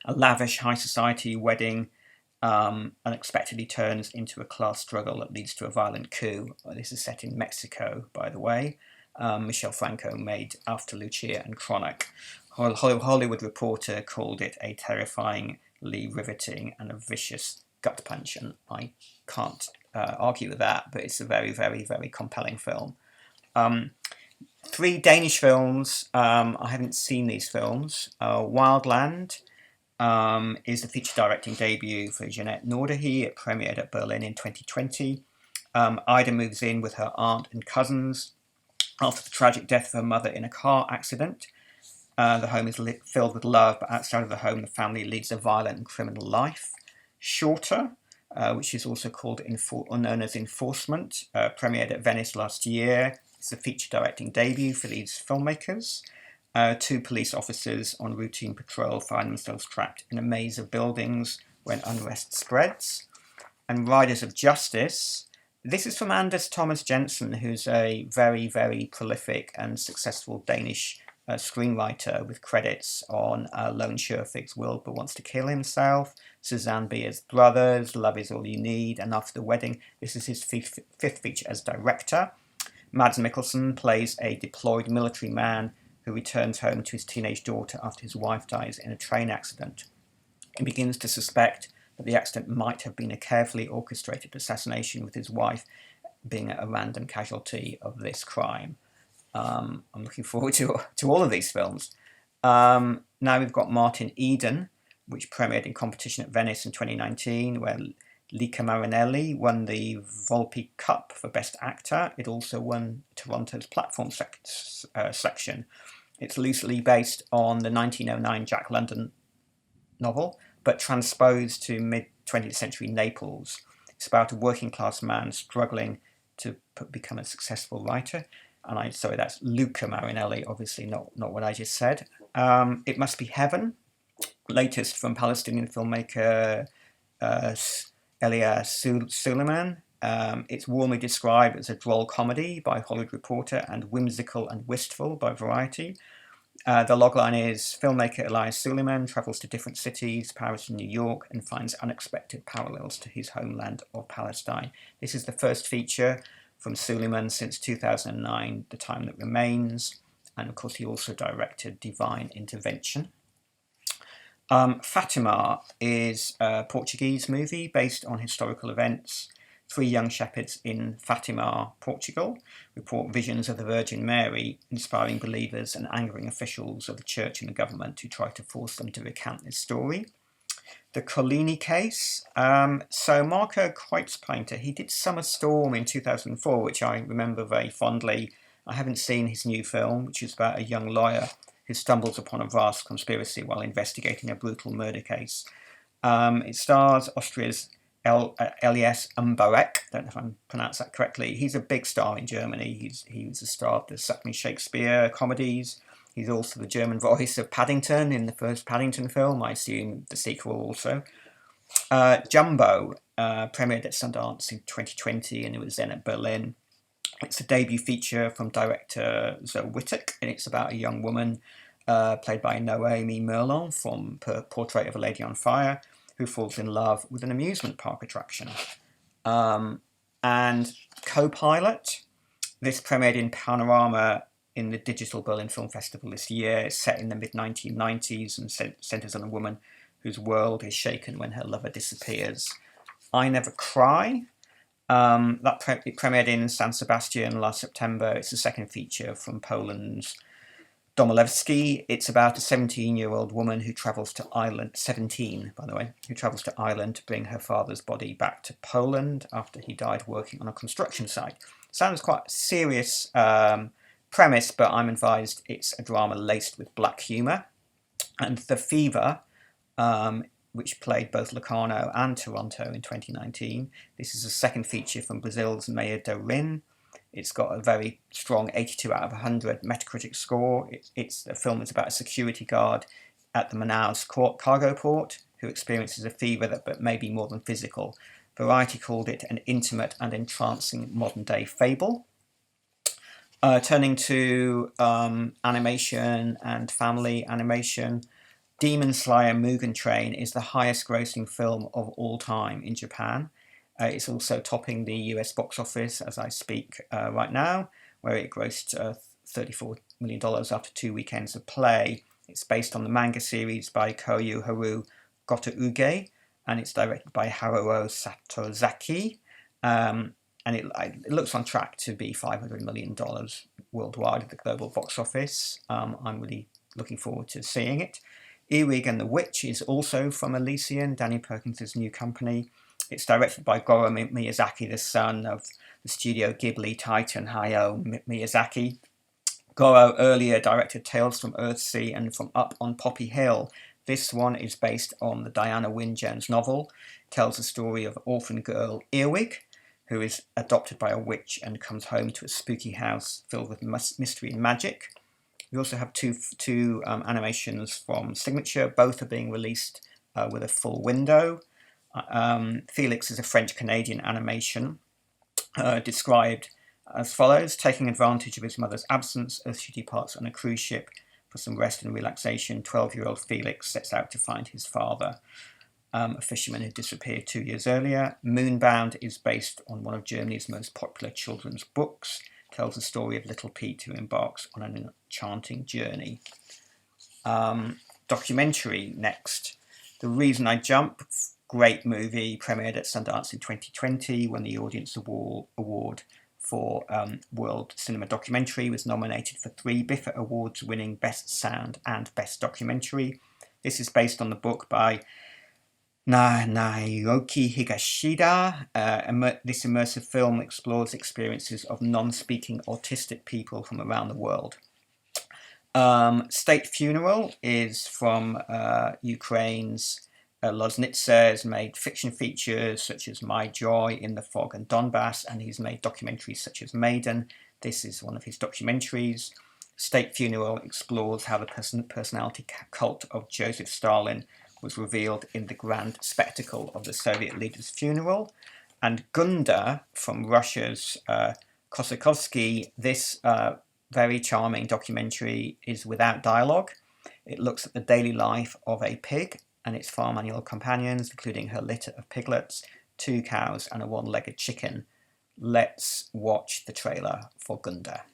A lavish high society wedding unexpectedly turns into a class struggle that leads to a violent coup. This is set in Mexico, by the way. Michel Franco made After Lucia and Chronic. Hollywood Reporter called it a terrifyingly riveting and a vicious gut punch, and I can't argue with that, but it's a very, very, very compelling film. 3 Danish films. I haven't seen these films. Wildland is the feature directing debut for Jeanette Nordahy. It premiered at Berlin in 2020. Ida moves in with her aunt and cousins after the tragic death of her mother in a car accident. The home is filled with love, but outside of the home, the family leads a violent and criminal life. Shorter, which is also called known as Enforcement, premiered at Venice last year. It's a feature directing debut for these filmmakers. 2 police officers on routine patrol find themselves trapped in a maze of buildings when unrest spreads. And Riders of Justice. This is from Anders Thomas Jensen, who's a very, very prolific and successful Danish screenwriter with credits on Lone Scherfig's Will But Wants to Kill Himself, Suzanne Bier's Brothers, Love Is All You Need, and After the Wedding. This is his fifth feature as director. Mads Mikkelsen plays a deployed military man who returns home to his teenage daughter after his wife dies in a train accident. He begins to suspect that the accident might have been a carefully orchestrated assassination, with his wife being a random casualty of this crime. I'm looking forward to all of these films. Now we've got Martin Eden, which premiered in competition at Venice in 2019, where Lica Marinelli won the Volpi Cup for Best Actor. It also won Toronto's Platform section. It's loosely based on the 1909 Jack London novel, but transposed to mid-20th century Naples. It's about a working-class man struggling to become a successful writer. And sorry, that's Luca Marinelli, obviously not what I just said. It Must Be Heaven, latest from Palestinian filmmaker Elia Suleiman. It's warmly described as a droll comedy by Hollywood Reporter and whimsical and wistful by Variety. The logline is, filmmaker Elias Suleiman travels to different cities, Paris and New York, and finds unexpected parallels to his homeland of Palestine. This is the first feature from Suleiman since 2009, The Time That Remains, and of course he also directed Divine Intervention. Fatima is a Portuguese movie based on historical events. 3 young shepherds in Fatima, Portugal, report visions of the Virgin Mary, inspiring believers and angering officials of the church and the government who try to force them to recount this story. The Collini case. So Marco Kreutzpainter, he did Summer Storm in 2004, which I remember very fondly. I haven't seen his new film, which is about a young lawyer who stumbles upon a vast conspiracy while investigating a brutal murder case. It stars Austria's Elias Mbarek. Don't know if I'm pronounced that correctly. He's a big star in Germany. He was a star of the Suckling Shakespeare comedies. He's also the German voice of Paddington in the first Paddington film. I assume the sequel also. Jumbo premiered at Sundance in 2020, and it was then at Berlin. It's a debut feature from director Zoe Wittek, and it's about a young woman played by Noémie Merlan from Portrait of a Lady on Fire, who falls in love with an amusement park attraction. And Co-Pilot, this premiered in Panorama in the Digital Berlin Film Festival this year. It's set in the mid-1990s and centres on a woman whose world is shaken when her lover disappears. I Never Cry. It premiered in San Sebastian last September. It's the second feature from Poland's Domolewski. It's about a 17-year-old woman who travels to Ireland, 17 by the way, who travels to Ireland to bring her father's body back to Poland after he died working on a construction site. Sounds quite a serious premise, but I'm advised it's a drama laced with black humour. And The Fever, which played both Locarno and Toronto in 2019. This is a second feature from Brazil's Meia Dorin. It's got a very strong 82 out of 100 Metacritic score. The film is about a security guard at the Manaus cargo port who experiences a fever that may be more than physical. Variety called it an intimate and entrancing modern-day fable. Turning to animation and family animation, Demon Slayer Mugen Train is the highest grossing film of all time in Japan. It's also topping the US box office as I speak right now, where it grossed $34 million after 2 weekends of play. It's based on the manga series by Koyu Haru Gotouge, and it's directed by Haruo Satozaki. And it looks on track to be $500 million worldwide at the global box office. I'm really looking forward to seeing it. Earwig and the Witch is also from Elysian, Danny Perkins' new company. It's directed by Goro Miyazaki, the son of the Studio Ghibli titan Hayao Miyazaki. Goro earlier directed Tales from Earthsea and From Up on Poppy Hill. This one is based on the Diana Wynne Jones novel. It tells the story of orphan girl Earwig, who is adopted by a witch and comes home to a spooky house filled with mystery and magic. We also have two animations from Signature. Both are being released with a full window. Felix is a French-Canadian animation described as follows: taking advantage of his mother's absence as she departs on a cruise ship for some rest and relaxation, 12-year-old Felix sets out to find his father, a fisherman who disappeared 2 years earlier. Moonbound is based on one of Germany's most popular children's books. It tells the story of little Pete who embarks on an enchanting journey. Documentary next. The Reason I Jump, great movie, premiered at Sundance in 2020, won the Audience Award for World Cinema Documentary, was nominated for 3 BFI Awards, winning Best Sound and Best Documentary. This is based on the book by Naoki Higashida. This immersive film explores experiences of non-speaking autistic people from around the world. State Funeral is from Ukraine's Loznitsa. Has made fiction features such as My Joy, In the Fog and Donbass, and he's made documentaries such as Maiden. This is one of his documentaries. State Funeral explores how the personality cult of Joseph Stalin was revealed in the grand spectacle of the Soviet leader's funeral. And Gunda from Russia's Kosakovsky, this very charming documentary is without dialogue. It looks at the daily life of a pig and its farm animal companions, including her litter of piglets, 2 cows and a 1-legged chicken. Let's watch the trailer for Gunda.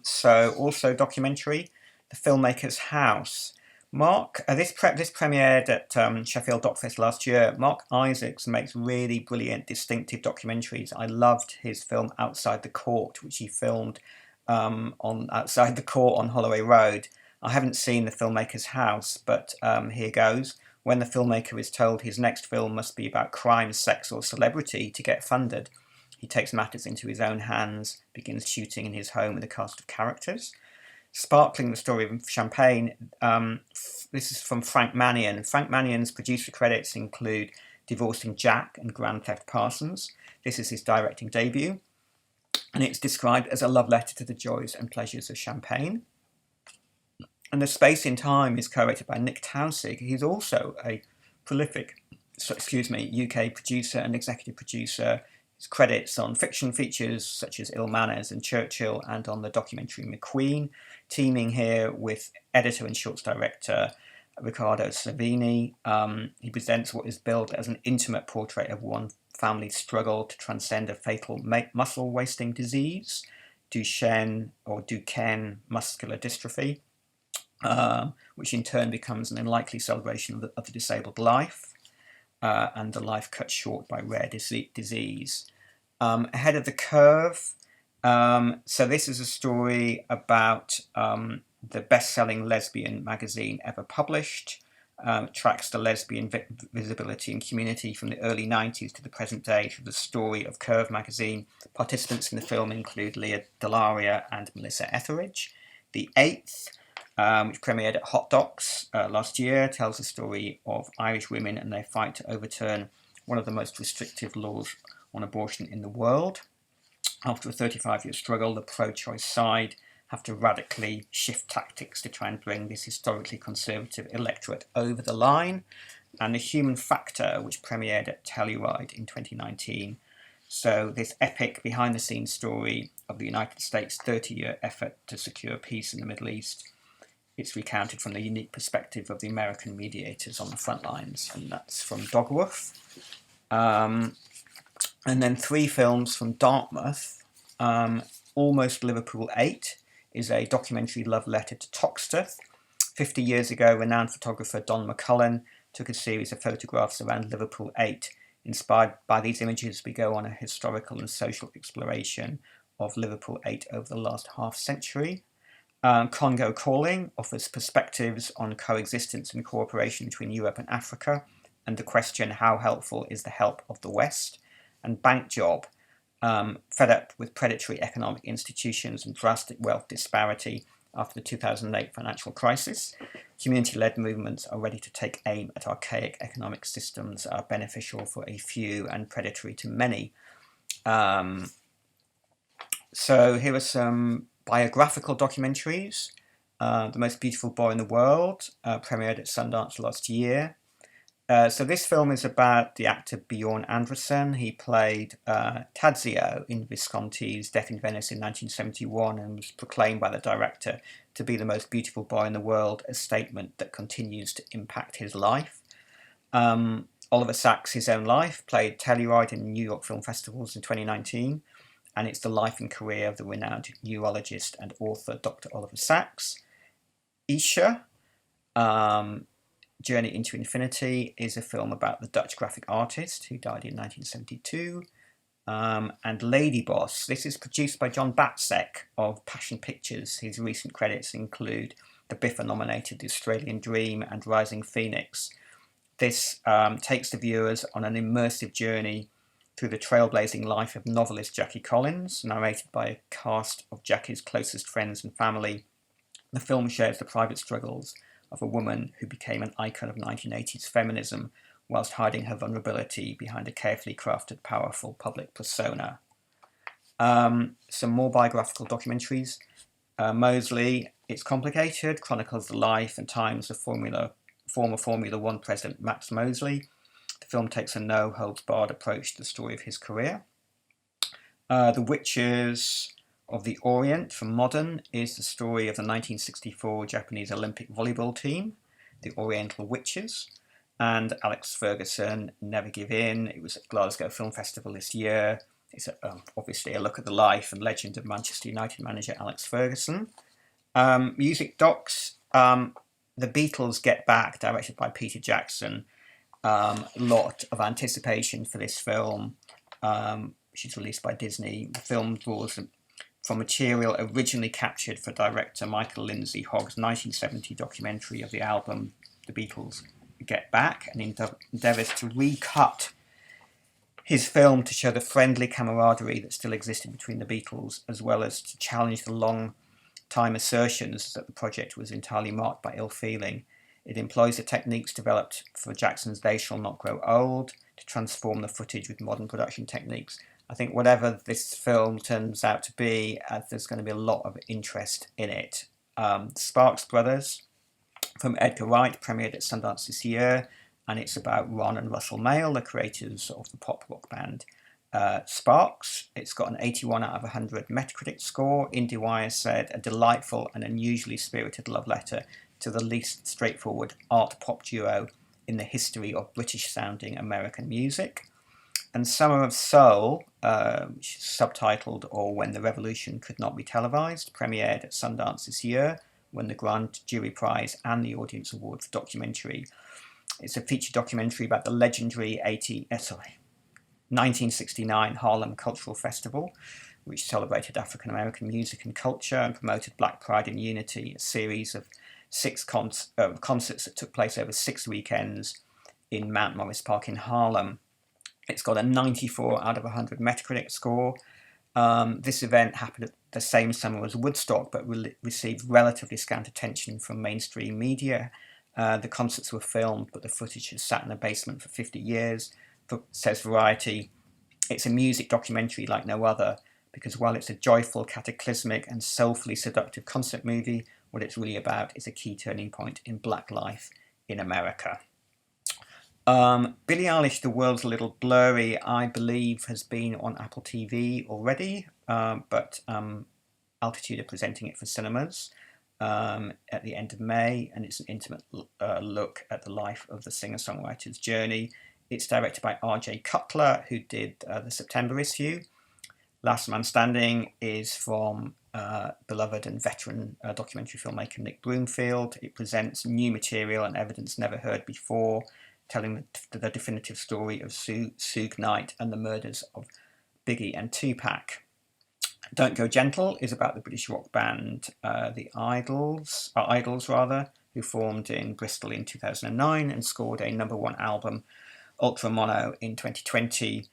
So also documentary, The Filmmaker's House. This premiered at Sheffield Doc-Fest last year. Mark Isaacs makes really brilliant, distinctive documentaries. I loved his film Outside the Court, which he filmed outside the court on Holloway Road. I haven't seen The Filmmaker's House, but here goes. When the filmmaker is told his next film must be about crime, sex or celebrity to get funded, he takes matters into his own hands, begins shooting in his home with a cast of characters. Sparkling the Story of Champagne. This is from Frank Mannion. Frank Mannion's producer credits include Divorcing Jack and Grand Theft Parsons. This is his directing debut, and it's described as a love letter to the joys and pleasures of champagne. And The Space in Time is co-written by Nick Tausig. He's also a prolific, UK producer and executive producer. His credits on fiction features such as Ill Manners and Churchill, and on the documentary McQueen, teaming here with editor and shorts director Riccardo Savini. He presents what is billed as an intimate portrait of one family's struggle to transcend a fatal muscle wasting disease, Duchenne muscular dystrophy, which in turn becomes an unlikely celebration of the disabled life, and the life cut short by rare disease. Ahead of the Curve. So this is a story about the best-selling lesbian magazine ever published. Tracks the lesbian visibility and community from the early 90s to the present day through the story of Curve magazine. Participants in the film include Leah Delaria and Melissa Etheridge. The Eighth, which premiered at Hot Docs last year, tells the story of Irish women and their fight to overturn one of the most restrictive laws on abortion in the world. After a 35-year struggle, the pro-choice side have to radically shift tactics to try and bring this historically conservative electorate over the line. And The Human Factor, which premiered at Telluride in 2019. So this epic behind-the-scenes story of the United States' 30-year effort to secure peace in the Middle East. It's recounted from the unique perspective of the American mediators on the front lines, and that's from Dogworth. And then 3 films from Dartmouth. Almost Liverpool 8 is a documentary love letter to Toxteth. 50 years ago, renowned photographer Don McCullen took a series of photographs around Liverpool 8. Inspired by these images, we go on a historical and social exploration of Liverpool 8 over the last half-century. Congo Calling offers perspectives on coexistence and cooperation between Europe and Africa, and the question, how helpful is the help of the West? And Bank Job, fed up with predatory economic institutions and drastic wealth disparity after the 2008 financial crisis, community-led movements are ready to take aim at archaic economic systems that are beneficial for a few and predatory to many. So here are some biographical documentaries. The Most Beautiful Boy in the World, premiered at Sundance last year. So this film is about the actor Bjorn Andresen. He played Tadzio in Visconti's Death in Venice in 1971 and was proclaimed by the director to be the most beautiful boy in the world, a statement that continues to impact his life. Oliver Sacks' His Own Life played Telluride in New York Film Festivals in 2019, and it's the life and career of the renowned neurologist and author Dr. Oliver Sacks. Isha, Journey into Infinity, is a film about the Dutch graphic artist who died in 1972. And Lady Boss, this is produced by John Batsek of Passion Pictures. His recent credits include the BFI-nominated The Australian Dream and Rising Phoenix. This takes the viewers on an immersive journey through the trailblazing life of novelist Jackie Collins, narrated by a cast of Jackie's closest friends and family. The film shares the private struggles of a woman who became an icon of 1980s feminism whilst hiding her vulnerability behind a carefully crafted, powerful public persona. Some more biographical documentaries. Mosley, It's Complicated, chronicles the life and times of former Formula One president Max Mosley. The film takes a no-holds-barred approach to the story of his career. The Witches of the Orient from Modern is the story of the 1964 Japanese Olympic volleyball team, the Oriental Witches, and Alex Ferguson, Never Give In. It was at Glasgow Film Festival this year. It's obviously a look at the life and legend of Manchester United manager Alex Ferguson. Music docs, The Beatles Get Back, directed by Peter Jackson. Lot of anticipation for this film, which is released by Disney. The film draws from material originally captured for director Michael Lindsay Hogg's 1970 documentary of the album The Beatles Get Back, and endeavours to recut his film to show the friendly camaraderie that still existed between the Beatles, as well as to challenge the long time assertions that the project was entirely marked by ill feeling. It employs the techniques developed for Jackson's They Shall Not Grow Old to transform the footage with modern production techniques. I think whatever this film turns out to be, there's going to be a lot of interest in it. Sparks Brothers from Edgar Wright premiered at Sundance this year, and it's about Ron and Russell Mael, the creators of the pop rock band Sparks. It's got an 81 out of 100 Metacritic score. IndieWire said a delightful and unusually spirited love letter to the least straightforward art pop duo in the history of British-sounding American music. And Summer of Soul, which is subtitled Or When the Revolution Could Not Be Televised, premiered at Sundance this year, won the Grand Jury Prize and the Audience Award for documentary. It's a feature documentary about the legendary 1969 Harlem Cultural Festival, which celebrated African American music and culture and promoted Black Pride and Unity, a series of 6 concerts that took place over 6 weekends in Mount Morris Park in Harlem. It's got a 94 out of 100 Metacritic score. This event happened at the same summer as Woodstock, but received relatively scant attention from mainstream media. The concerts were filmed, but the footage has sat in a basement for 50 years. Says Variety, it's a music documentary like no other, because while it's a joyful, cataclysmic and soulfully seductive concert movie, what it's really about is a key turning point in Black life in America. Billie Eilish, The World's a Little Blurry, I believe has been on Apple TV already, but Altitude are presenting it for cinemas at the end of May, and it's an intimate look at the life of the singer-songwriter's journey. It's directed by R.J. Cutler, who did the September issue. Last Man Standing is from beloved and veteran documentary filmmaker Nick Broomfield. It presents new material and evidence never heard before, telling the definitive story of Suge Knight and the murders of Biggie and Tupac. Don't Go Gentle is about the British rock band the Idols, who formed in Bristol in 2009 and scored a #1 album, Ultra Mono, in 2020,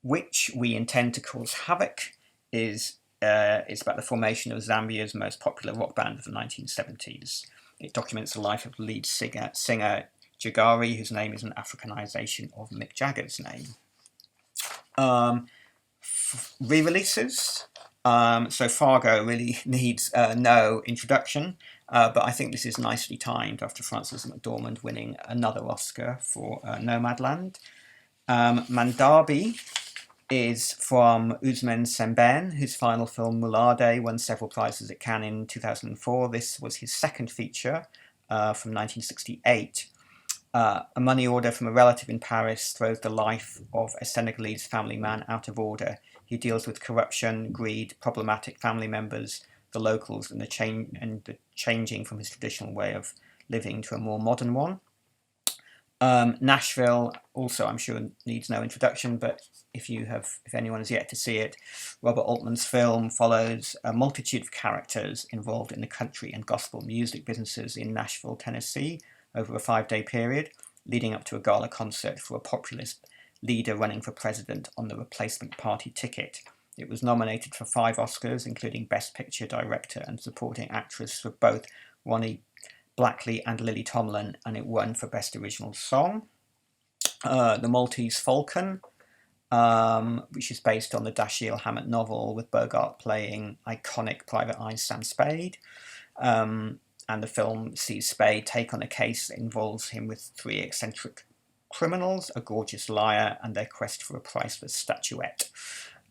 which We Intend to Cause Havoc is about the formation of Zambia's most popular rock band of the 1970s. It documents the life of lead singer Jagari, whose name is an Africanization of Mick Jagger's name. Re-releases. So Fargo really needs no introduction, but I think this is nicely timed after Frances McDormand winning another Oscar for Nomadland. Mandabi is from Ousmane Sembène, whose final film Moulade won several prizes at Cannes in 2004. This was his second feature from 1968. A money order from a relative in Paris throws the life of a Senegalese family man out of order. He deals with corruption, greed, problematic family members, the locals, and the changing from his traditional way of living to a more modern one. Nashville, also I'm sure needs no introduction, but if anyone has yet to see it, Robert Altman's film follows a multitude of characters involved in the country and gospel music businesses in Nashville, Tennessee, over a 5-day period, leading up to a gala concert for a populist leader running for president on the replacement party ticket. It was nominated for 5 Oscars, including Best Picture, Director and Supporting Actress for both Ronnie Blackley and Lily Tomlin, and it won for Best Original Song. The Maltese Falcon, which is based on the Dashiell Hammett novel, with Bogart playing iconic Private Eye Sam Spade. And the film sees Spade take on a case that involves him with 3 eccentric criminals, a gorgeous liar, and their quest for a priceless statuette.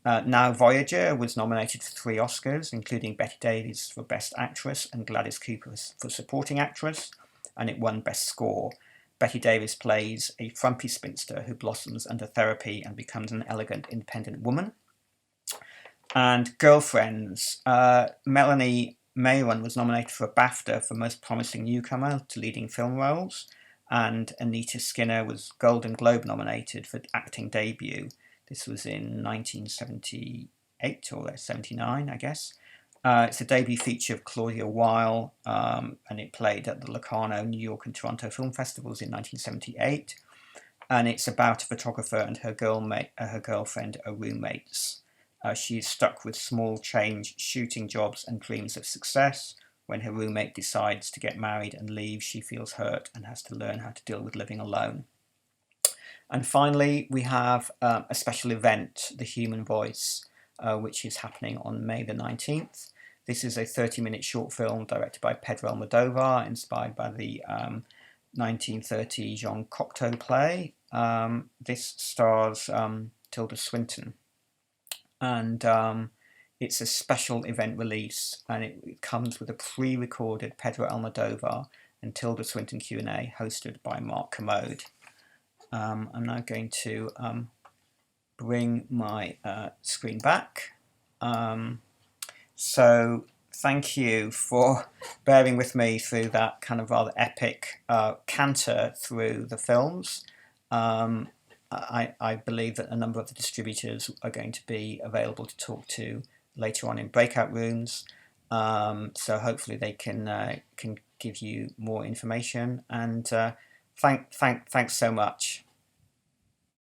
Now Voyager was nominated for 3 Oscars, including Bette Davis for Best Actress and Gladys Cooper for Supporting Actress, and it won Best Score. Bette Davis plays a frumpy spinster who blossoms under therapy and becomes an elegant, independent woman. And Girlfriends, Melanie Mayron was nominated for a BAFTA for Most Promising Newcomer to Leading Film Roles, and Anita Skinner was Golden Globe nominated for acting debut. This was in 1978 or 79, I guess. It's a debut feature of Claudia Weil, and it played at the Locarno, New York and Toronto Film Festivals in 1978. And it's about a photographer and her girlfriend are roommates. She's stuck with small change shooting jobs and dreams of success. When her roommate decides to get married and leave, she feels hurt and has to learn how to deal with living alone. And finally, we have a special event, The Human Voice, which is happening on May the 19th. This is a 30-minute short film directed by Pedro Almodovar, inspired by the 1930 Jean Cocteau play. This stars Tilda Swinton. And it's a special event release, and it comes with a pre-recorded Pedro Almodovar and Tilda Swinton Q&A hosted by Mark Commode. I'm now going to bring my screen back. So thank you for bearing with me through that kind of rather epic canter through the films. I believe that a number of the distributors are going to be available to talk to later on in breakout rooms. So hopefully they can give you more information. And thanks so much.